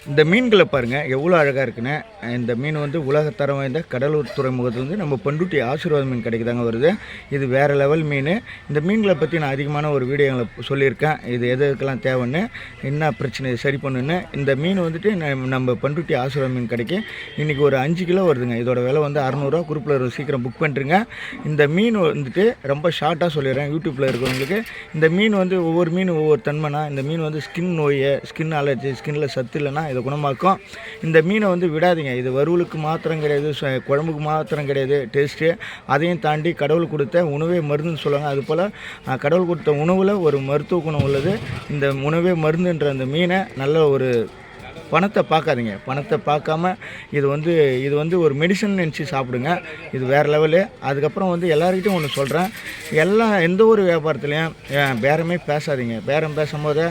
இந்த மீன்களை பாருங்கள் எவ்வளோ அழகாக இருக்குன்னு. இந்த மீன் வந்து உலகத்தரம் வாய்ந்த கடலூர் துறைமுகத்துலேருந்து நம்ம பண்ருட்டி ஆசீர்வாத மீன் கடைக்கு வருது. இது வேறு லெவல் மீன். இந்த மீன்களை பற்றி நான் அதிகமான ஒரு வீடியோங்களை சொல்லியிருக்கேன். இது எதுக்கெல்லாம் தேவைன்னு, என்ன பிரச்சனை சரி பண்ணுன்னு. இந்த மீன் வந்துட்டு நம்ம பண்ருட்டி ஆசீர்வாத மீன் கடைக்கு இன்றைக்கி ஒரு 5 கிலோ வருதுங்க. இதோட விலை வந்து 600 குரூப்பில் சீக்கிரம் புக் பண்ணுறேங்க. இந்த மீன் வந்துட்டு ரொம்ப ஷார்ட்டாக சொல்லிடுறேன் யூடியூப்பில் இருக்கிறவங்களுக்கு. இந்த மீன் வந்து ஒவ்வொரு மீன் ஒவ்வொரு தன்மைனா. இந்த மீன் வந்து ஸ்கின் நோய், ஸ்கின் அலர்ஜி, ஸ்கின்னில் சத்து இல்லைன்னா இதை குணமாக்கும். இந்த மீனை வந்து விடாதீங்க. இது வறுவலுக்கு மாத்திரம் கிடையாது, குழம்புக்கு மாத்திரம் கிடையாது டேஸ்ட்டு. அதையும் தாண்டி கடவுள் கொடுத்த உணவே மருந்துன்னு சொல்லுவாங்க. அதுபோல் கடவுள் கொடுத்த உணவில் ஒரு மருத்துவ குணம் உள்ளது. இந்த உணவே மருந்துன்ற அந்த மீனை நல்ல ஒரு பணத்தை பார்க்காதீங்க. பணத்தை பார்க்காம இது வந்து ஒரு மெடிசன் நினச்சி சாப்பிடுங்க. இது வேறு லெவலு. அதுக்கப்புறம் வந்து எல்லாருக்கிட்டையும் ஒன்று சொல்கிறேன், எந்த ஒரு வியாபாரத்துலேயும் பேரமே பேசாதீங்க. பேரம் பேசும்போது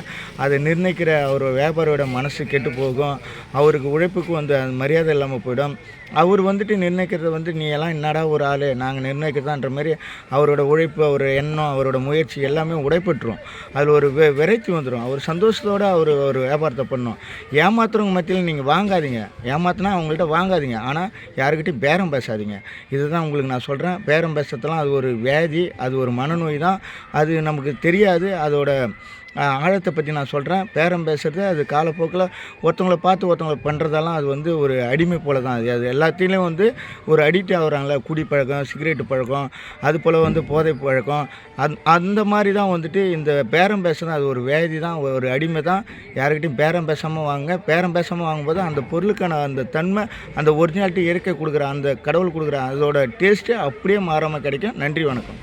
அதை நிர்ணயிக்கிற ஒரு வியாபாரியோட மனசு கெட்டு போகும். அவருக்கு உழைப்புக்கு வந்து அந்த மரியாதை இல்லாமல் போயிடும். அவர் வந்துட்டு நிர்ணயிக்கிறத வந்து நீ எல்லாம் என்னடா ஒரு ஆள், நாங்கள் நிர்ணயிக்கிறதான்ற மாதிரி அவரோட உழைப்பு, அவர் எண்ணம், அவரோட முயற்சி எல்லாமே உடைப்பட்டுரும். அதில் ஒரு விரைச்சி வந்துடும். அவர் சந்தோஷத்தோடு அவர் ஒரு வியாபாரத்தை பண்ணணும். ஏமாத்துறவங்க மத்தியில் நீங்கள் வாங்காதீங்க. ஏமாத்தினா அவங்கள்ட்ட வாங்காதீங்க. ஆனால் யாருக்கிட்டையும் பேரம் பேசாதீங்க. இதுதான் உங்களுக்கு நான் சொல்கிறேன். பேரம் பேசுறதுலாம் அது ஒரு வியாதி, அது ஒரு மனநோய் தான். அது நமக்கு தெரியாது. அதோட ஆழத்தை பற்றி நான் சொல்கிறேன். பேரம் பேசுகிறது அது காலப்போக்கில் ஒருத்தவங்களை பார்த்து ஒருத்தவங்களை பண்ணுறதெல்லாம் அது வந்து ஒரு அடிமை போல் தான். அது எல்லாத்தையும் வந்து ஒரு அடிக்ட் ஆகுறாங்களே, குடி பழக்கம், சிகரெட்டு பழக்கம், அது போல் வந்து போதை பழக்கம், அந்த மாதிரி தான் வந்துட்டு இந்த பேரம் பேசுகிறது. அது ஒரு வியாதி தான், ஒரு அடிமை தான். யாருக்கிட்டையும் பேரம் பேசாமல் வாங்க. பேரம் பேசாமல் வாங்கும்போது அந்த பொருளுக்கான அந்த தன்மை, அந்த ஒரிஜினாலிட்டி இயற்கை கொடுக்குற அந்த கடவுள் கொடுக்குற அதோட டேஸ்ட்டு அப்படியே மாறாமல் கிடைக்கும். நன்றி, வணக்கம்.